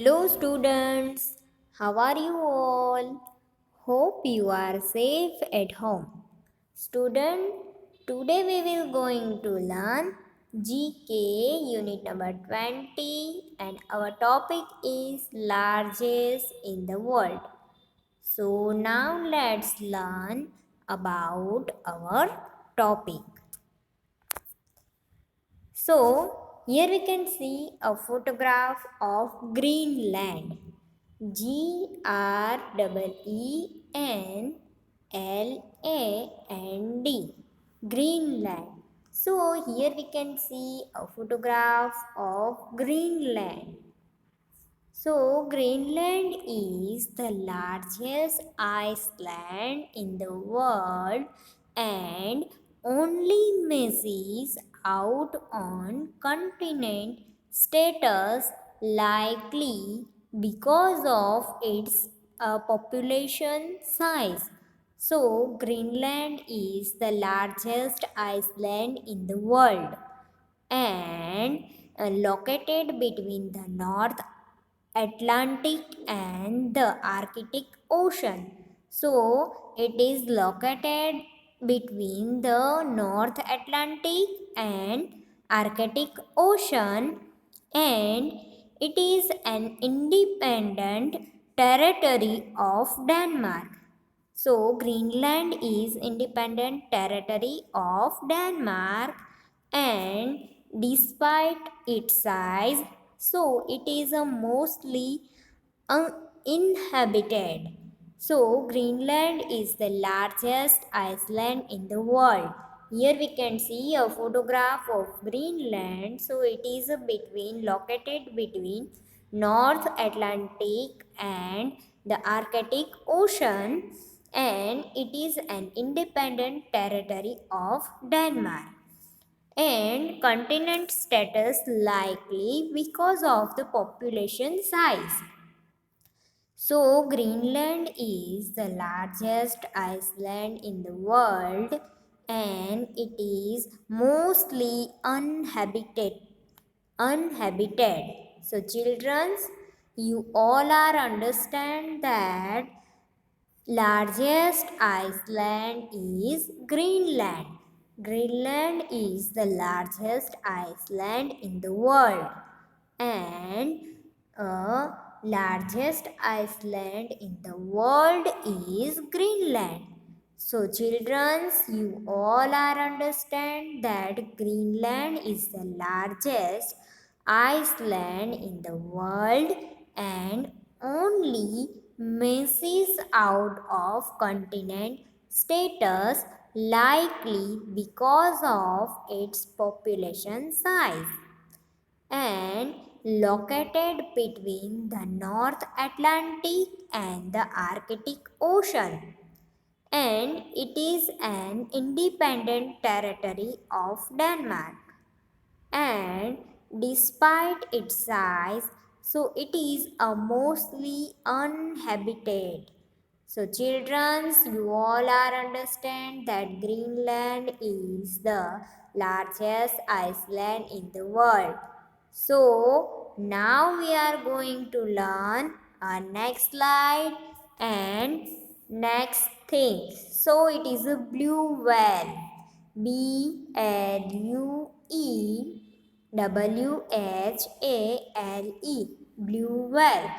Hello, students. How are you all? Hope you are safe at home. Student, today we will going to learn GK unit number 20 and our topic is largest in the world. So now let's learn about our topic. So, here we can see a photograph of Greenland. G R E N L A N D. Greenland. So, here we can see a photograph of Greenland. So, Greenland is the largest island in the world and only misses out on continent status likely because of its population size. So, Greenland is the largest island in the world and located between the North Atlantic and the Arctic Ocean. So, it is located between the North Atlantic and Arctic Ocean and it is an independent territory of Denmark. So, Greenland is independent territory of Denmark and despite its size, so it is a mostly uninhabited. So, Greenland is the largest island in the world. Here we can see a photograph of Greenland. So, it is located between North Atlantic and the Arctic Ocean and it is an independent territory of Denmark and continent status likely because of the population size. So, Greenland is the largest island in the world and it is mostly uninhabited. So, children, you all are understand that largest island is Greenland. Greenland is the largest island in the world and largest island in the world is Greenland. So children, you all are understand that Greenland is the largest island in the world and only misses out of continent status likely because of its population size and located between the North Atlantic and the Arctic Ocean. And it is an independent territory of Denmark. And despite its size, so it is a mostly uninhabited. So, children, you all are understand that Greenland is the largest island in the world. So, now we are going to learn our next slide and next thing. So, it is a blue whale. BLUEWHALE. Blue whale.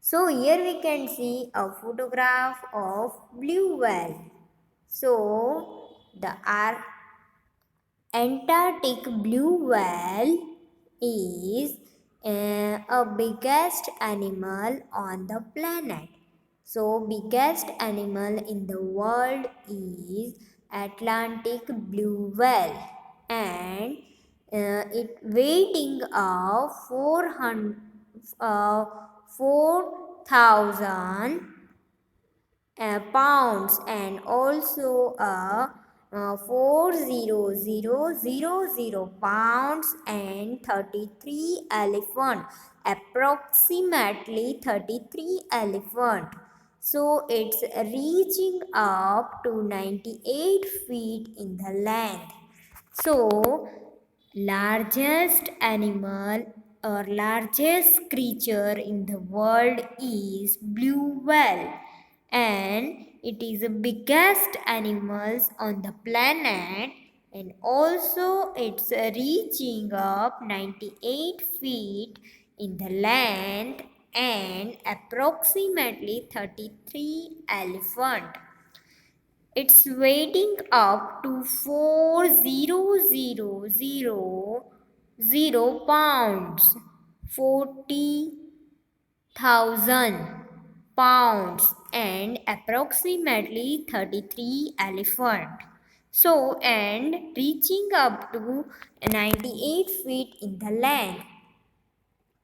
So here we can see a photograph of blue whale. So the Antarctic blue whale is a biggest animal on the planet. So biggest animal in the world is Atlantic blue whale and it weighing of 4,000 pounds and also 4,000 pounds and 33 elephant, approximately 33 elephant. So it's reaching up to 98 feet in the length. So largest animal largest creature in the world is blue whale, and it is the biggest animals on the planet, and also it's reaching up 98 feet in the length and approximately 33 elephant. It's weighing up to 4,000 pounds, 40,000 pounds, and approximately 33 elephant. So, and reaching up to 98 feet in the length.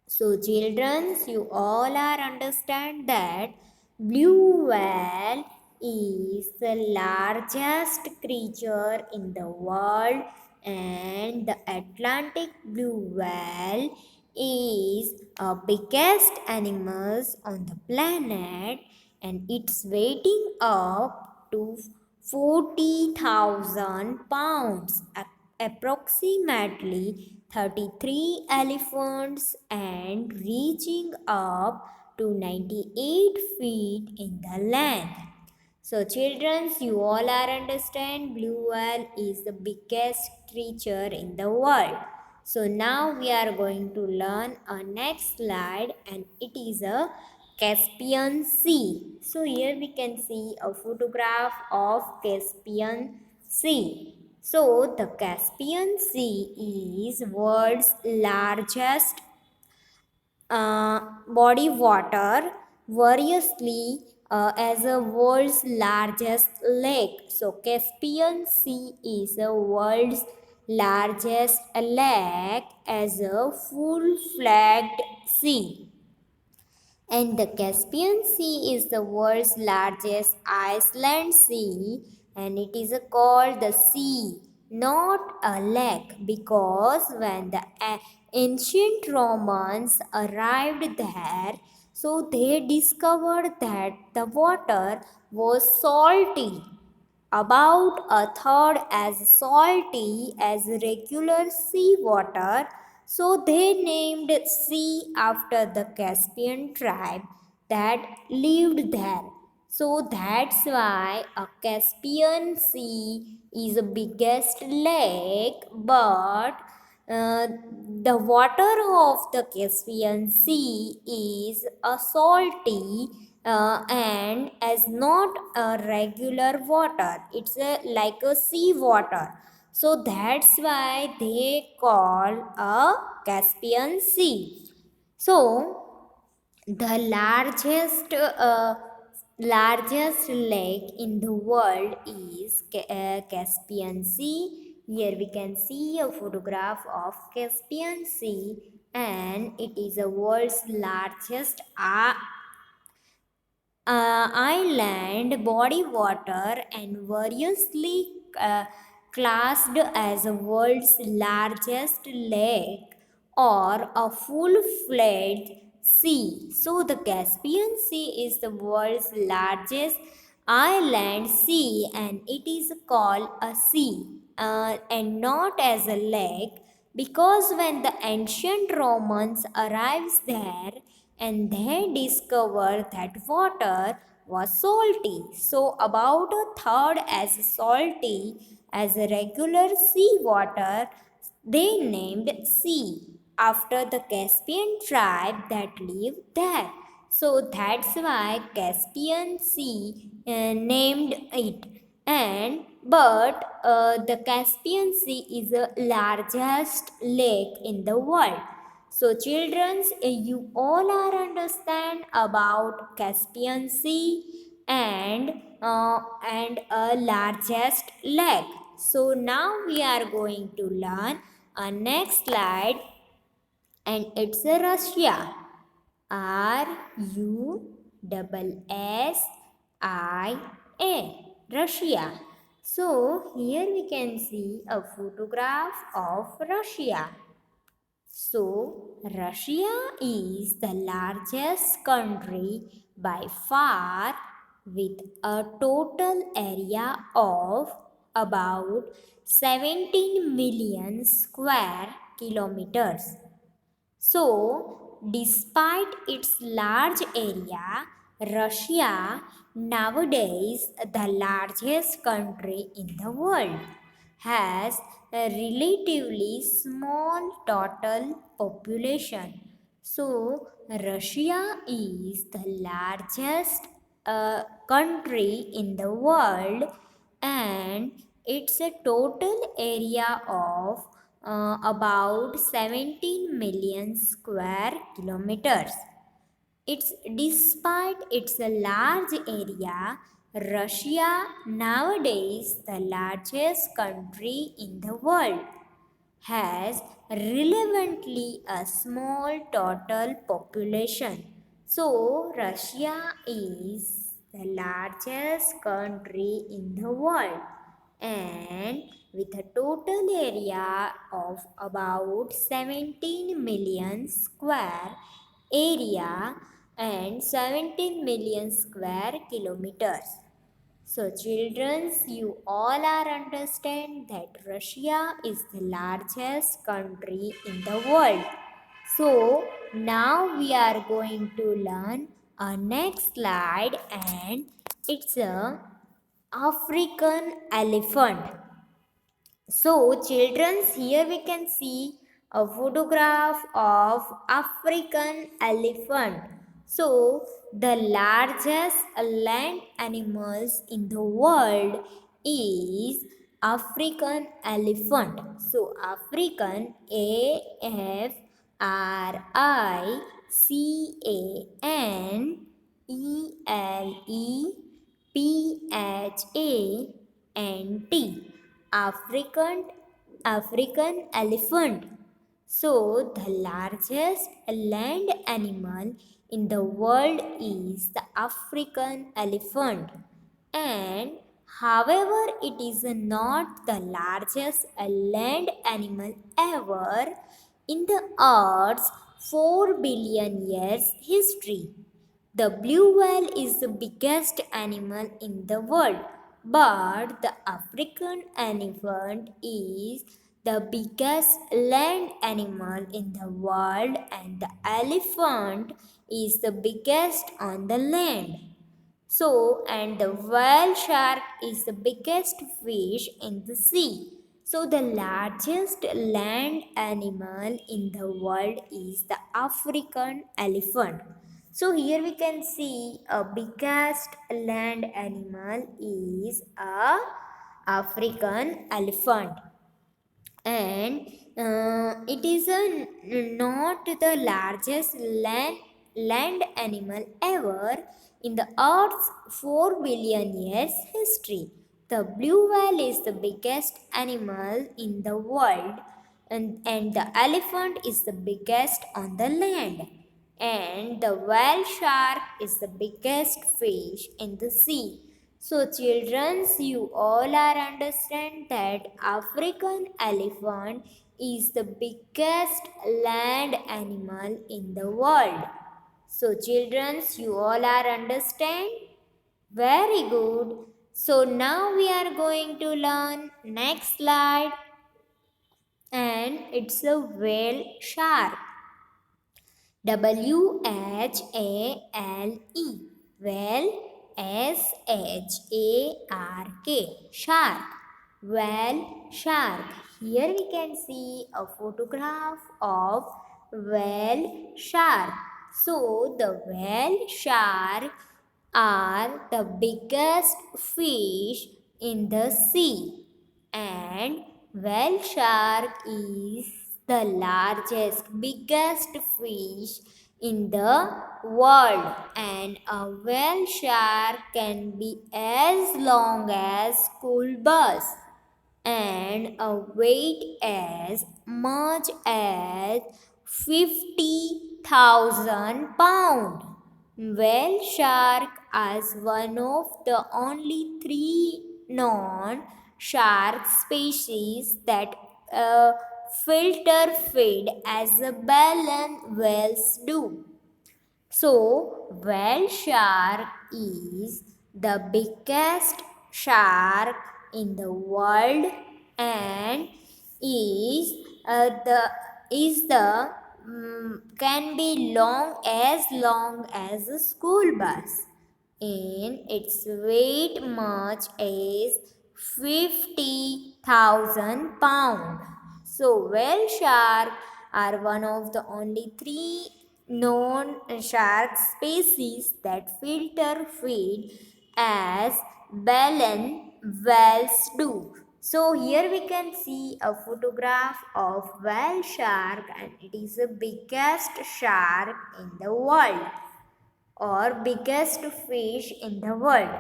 So, children, you all are understand that blue whale is the largest creature in the world, and the Atlantic blue whale is a biggest animals on the planet, and it's weighing up to 40,000 pounds, approximately 33 elephants, and reaching up to 98 feet in the length. So, children, you all are understand blue whale is the biggest creature in the world. So, now we are going to learn our next slide, and it is a Caspian Sea. So, here we can see a photograph of Caspian Sea. So, the Caspian Sea is world's largest body water, variously as a world's largest lake. So Caspian Sea is the world's largest lake as a full-flagged sea. And the Caspian Sea is the world's largest island sea, and it is called the sea, not a lake, because when the ancient Romans arrived there, so they discovered that the water was salty, about a third as salty as regular seawater, so they named sea after the Caspian tribe that lived there. So that's why a Caspian Sea is the biggest lake, but the water of the Caspian Sea is a salty and as not a regular water. It's like a sea water. So that's why they call a Caspian Sea. So the largest lake in the world is Caspian Sea. Here we can see a photograph of Caspian Sea, and it is the world's largest island body water, and variously classed as the world's largest lake or a full-fledged sea. So the Caspian Sea is the world's largest island sea, and it is called a sea and not as a lake, because when the ancient Romans arrived there, and they discovered that water was salty, so about a third as salty as regular sea water, they named sea after the Caspian tribe that lived there. So that's why Caspian Sea named it. And but the Caspian Sea is the largest lake in the world. So, children, you all are understand about Caspian Sea and a largest lake. So now we are going to learn a next slide, and it's a Russia. Russia. Russia. So here we can see a photograph of Russia. So, Russia is the largest country by far, with a total area of about 17 million square kilometers. So, despite its large area, Russia nowadays the largest country in the world has a relatively small total population. So, Russia is the largest country in the world, and it's a total area of about 17 million square kilometers. It's despite its large area, Russia nowadays the largest country in the world has relevantly a small total population. So, Russia is the largest country in the world, and with a total area of about 17 million square area and 17 million square kilometers. So, children, you all are understand that Russia is the largest country in the world. So, now we are going to learn our next slide, and it's a African elephant. So, children, here we can see a photograph of African elephant. So, the largest land animals in the world is African elephant. So, African African, African elephant. So, the largest land animal in the world is the African elephant. And however, it is not the largest land animal ever in the Earth's 4 billion years history. The blue whale is the biggest animal in the world, but the African elephant is the biggest land animal in the world, and the elephant is the biggest on the land. So, and the whale shark is the biggest fish in the sea. So, the largest land animal in the world is the African elephant. So, here we can see a biggest land animal is a African elephant, and it is not the largest land animal ever in the Earth's 4 billion years history. The blue whale is the biggest animal in the world, and the elephant is the biggest on the land. And the whale shark is the biggest fish in the sea. So, children, you all are understand that African elephant is the biggest land animal in the world. So, children, you all are understand? Very good. So, now we are going to learn next slide, and it's a whale shark. WHALE. Well, SHARK. Shark. Whale shark. Here we can see a photograph of whale shark. So, the whale shark are the biggest fish in the sea, and whale shark is the largest biggest fish in the world, and a whale shark can be as long as school bus and a weight as much as 50,000 pounds. Whale shark is one of the only three non-shark species that filter feed as the baleen whales do. So, whale shark is the biggest shark in the world, and is the can be long as a school bus. And its weight much is 50,000 pounds. So whale shark are one of the only three known shark species that filter feed as baleen whales do. So here we can see a photograph of whale shark, and it is the biggest shark in the world or biggest fish in the world.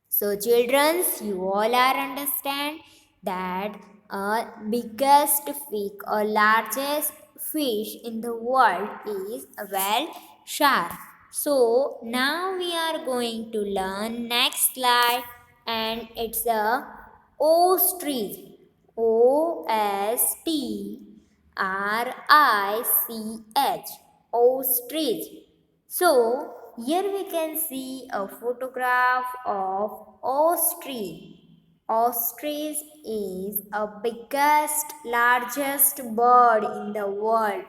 So, children, you all are understand that biggest fish or largest fish in the world is a whale shark. So, now we are going to learn next slide, and it's a ostrich. Ostrich. Ostrich. So, here we can see a photograph of ostrich. Ostrich is a biggest, largest bird in the world.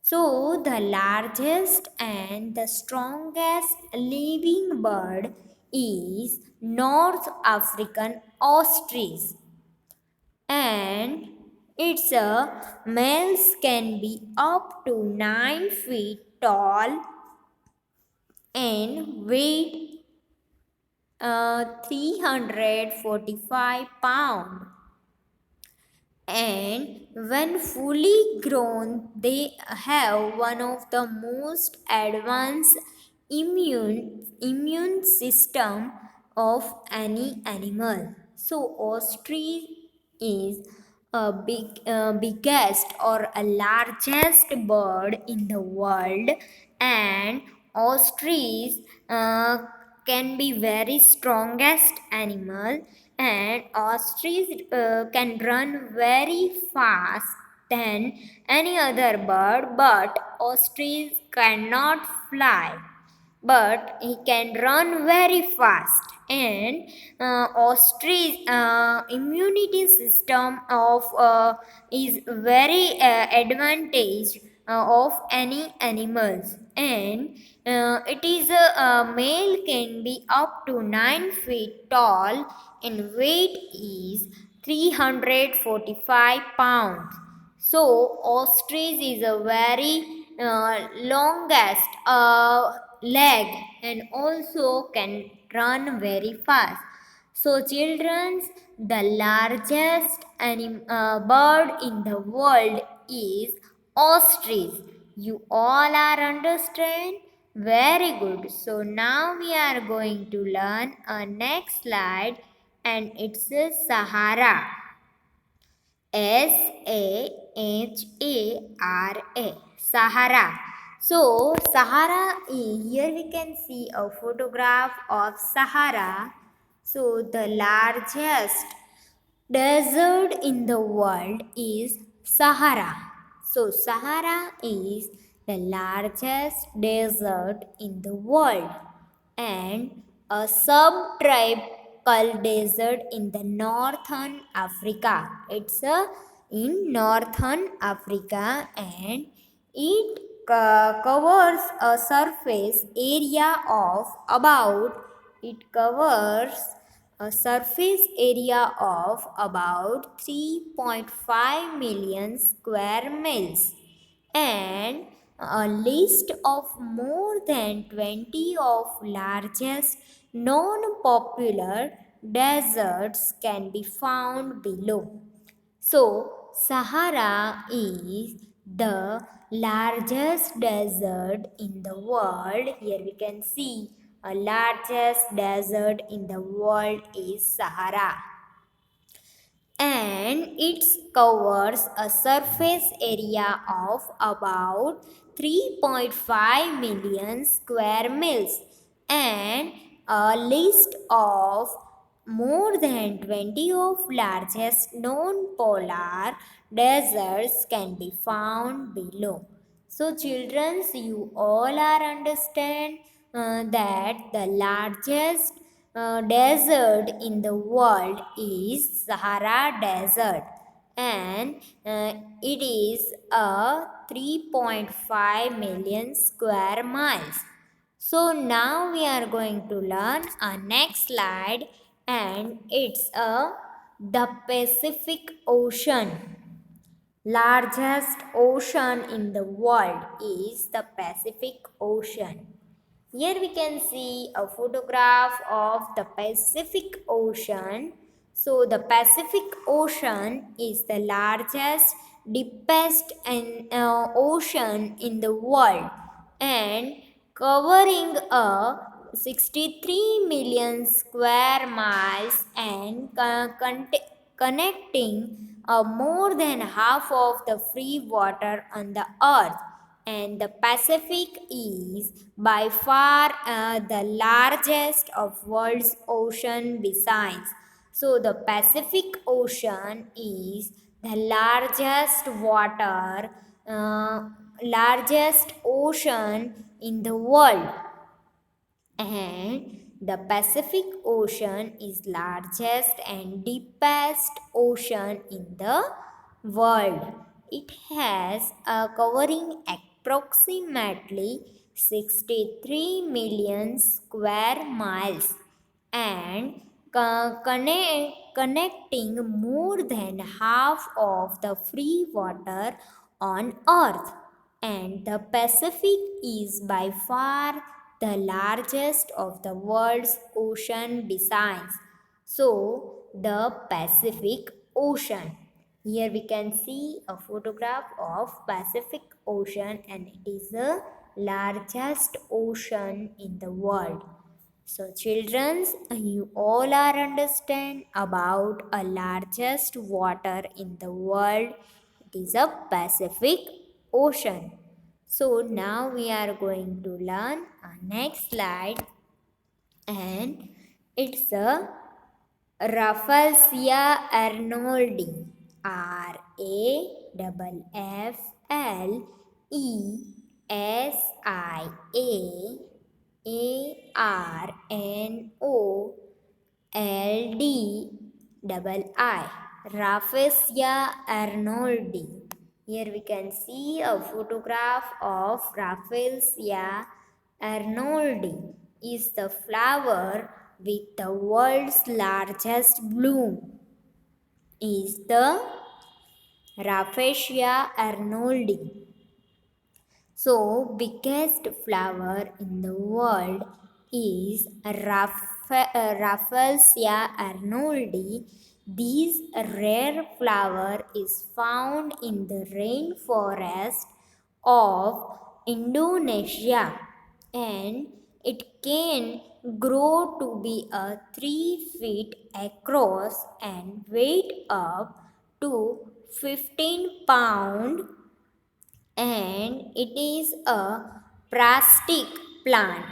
So, the largest and the strongest living bird is North African ostrich, and its males can be up to 9 feet tall and weigh 345 pounds. And when fully grown, they have one of the most advanced immune system of any animal. So ostrich is a biggest or a largest bird in the world, and ostrich uh, can be very strongest animal, and ostrich can run very fast than any other bird, but ostrich cannot fly, but he can run very fast. And ostrich immunity system of is very advantage of any animals. And it is a male can be up to 9 feet tall and weight is 345 pounds. So ostrich is a very longest leg and also can run very fast. So children, the largest bird in the world is ostrich. You all are understand? Very good. So now we are going to learn a next slide, and it's a Sahara. Sahara. Sahara. So, Sahara, here we can see a photograph of Sahara. So, the largest desert in the world is Sahara. So, Sahara is the largest desert in the world and a subtropical desert in the northern Africa. It's in northern Africa, and it covers a surface area of about it covers a surface area of about 3.5 million square miles, and a list of more than 20 of largest non-popular deserts can be found below. So, Sahara is the largest desert in the world. Here we can see a largest desert in the world is Sahara, and it covers a surface area of about 3.5 million square miles, and a list of more than 20 of largest known polar deserts can be found below. So children, you all are understand that the largest desert in the world is Sahara Desert, and it is a 3.5 million square miles. So now we are going to learn our next slide, and it's the Pacific Ocean. Largest ocean in the world is the Pacific Ocean. Here we can see a photograph of the Pacific Ocean. So the Pacific Ocean is the largest, deepest ocean in the world, and covering a 63 million square miles and connecting more than half of the free water on the earth. And the Pacific is by far the largest of world's ocean besides. So the Pacific Ocean is the largest ocean in the world, and the Pacific Ocean is largest and deepest ocean in the world. It has a covering approximately 63 million square miles and connecting more than half of the free water on earth. And the Pacific is by far the largest of the world's ocean besides. So the Pacific Ocean. Here we can see a photograph of Pacific Ocean, and it is the largest ocean in the world. So children, you all are understand about a largest water in the world. It is a Pacific Ocean. So now we are going to learn our next slide, and it's a Rafflesia arnoldi. Rafflesia Rafflesia arnoldi. Here we can see a photograph of Rafflesia arnoldi. Is the flower with the world's largest bloom. Is the Rafflesia arnoldi. So, biggest flower in the world is Rafflesia arnoldi. This rare flower is found in the rainforest of Indonesia, and it can grow to be a 3 feet across and weight up to 15 pound, and it is a parasitic plant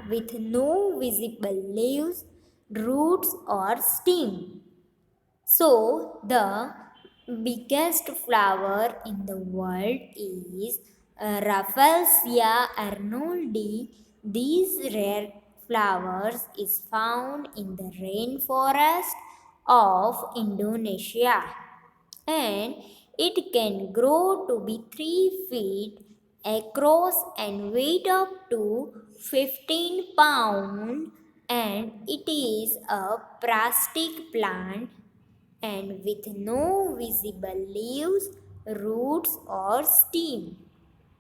with no visible leaves, roots or stem. So the biggest flower in the world is Rafflesia arnoldi. These rare flowers is found in the rainforest of Indonesia, and it can grow to be 3 feet across and weight up to 15 pounds, and it is a parasitic plant and with no visible leaves, roots or stem.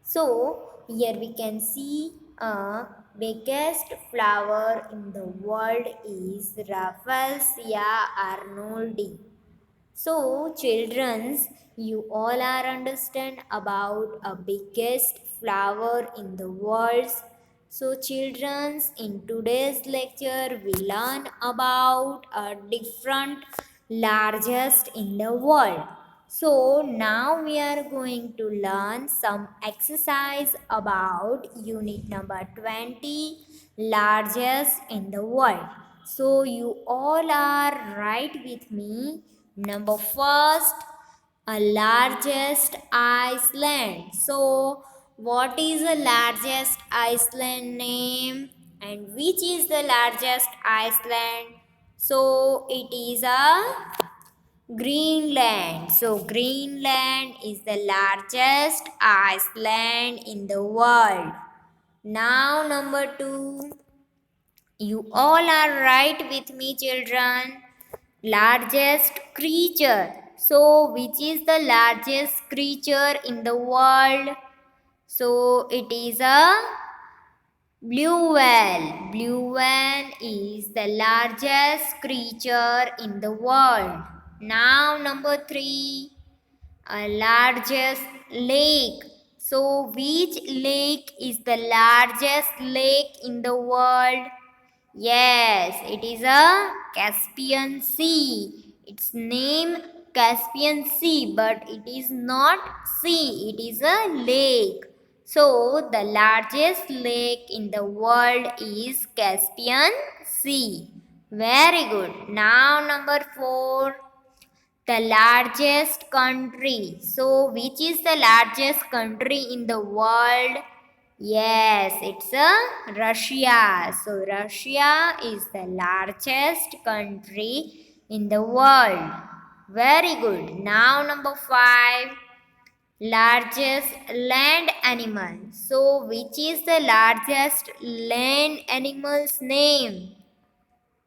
So here we can see a biggest flower in the world is Rafflesia arnoldi. So, childrens, you all are understand about a biggest flower in the world. So, childrens, in today's lecture, we learn about a different largest in the world. So, now we are going to learn some exercise about unit number 20, largest in the world. So, you all are right with me. Number first, a largest Iceland. So, what is the largest Iceland name, and which is the largest Iceland? So, it is a Greenland. So, Greenland is the largest island in the world. Now, number two. You all are right with me, children. Largest creature. So, which is the largest creature in the world? So, it is a blue whale. Blue whale is the largest creature in the world. Now, number three, a largest lake. So, which lake is the largest lake in the world? Yes, it is a Caspian Sea. Its name Caspian Sea, but it is not sea, it is a lake. So, the largest lake in the world is Caspian Sea. Very good. Now, number 4, the largest country. So, which is the largest country in the world? Yes, it's Russia. So, Russia is the largest country in the world. Very good. Now, number 5, largest land animal. So, which is the largest land animal's name?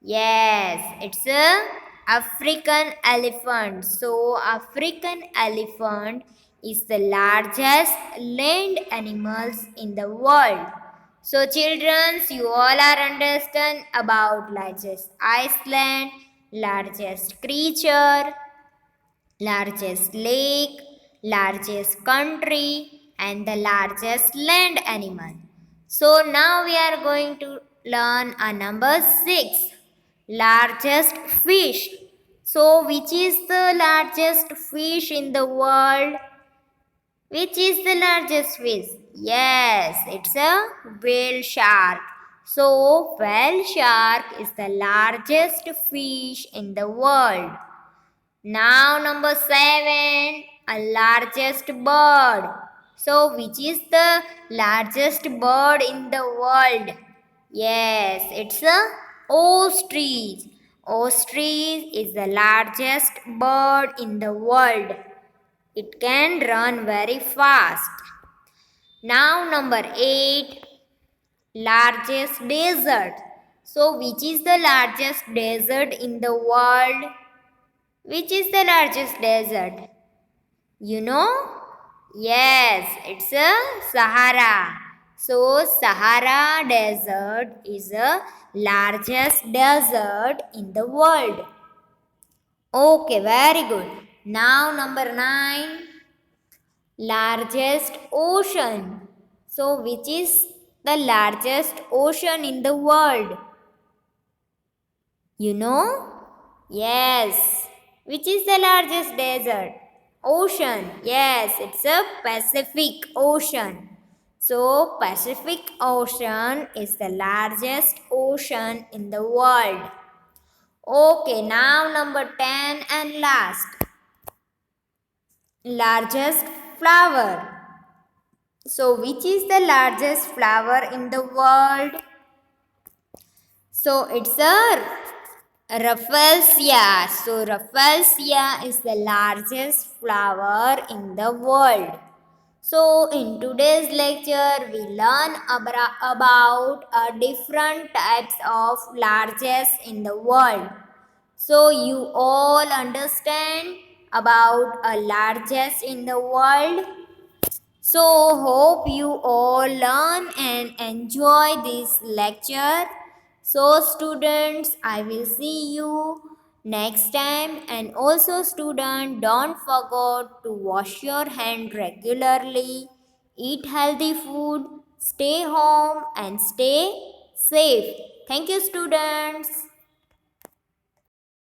Yes, it's a African elephant. So, African elephant is the largest land animals in the world. So, children, you all are understand about largest island, largest creature, largest lake, largest country, and the largest land animal. So now we are going to learn a number 6, largest fish. So which is the largest fish in the world? Which is the largest fish? Yes, it's a whale shark. So whale shark is the largest fish in the world. Now number 7, a largest bird. So which is the largest bird in the world? Yes, it's a ostrich. Ostrich is the largest bird in the world. It can run very fast. Now number 8, largest desert. So which is the largest desert in the world? Which is the largest desert? You know? Yes, it's a Sahara. So, Sahara Desert is the largest desert in the world. Okay, very good. Now, number 9, largest ocean. So, which is the largest ocean in the world? You know? Yes. Which is the largest desert? Ocean. Yes, it's a Pacific Ocean. So, Pacific Ocean is the largest ocean in the world. Okay, now number 10 and last. Largest flower. So, which is the largest flower in the world? So, it's a Rafflesia. So, Rafflesia is the largest flower in the world. So, in today's lecture, we learn about different types of largest in the world. So, you all understand about a largest in the world. So, hope you all learn and enjoy this lecture. So, students, I will see you next time. And also, student, don't forget to wash your hand regularly, eat healthy food, stay home, and stay safe. Thank you, students.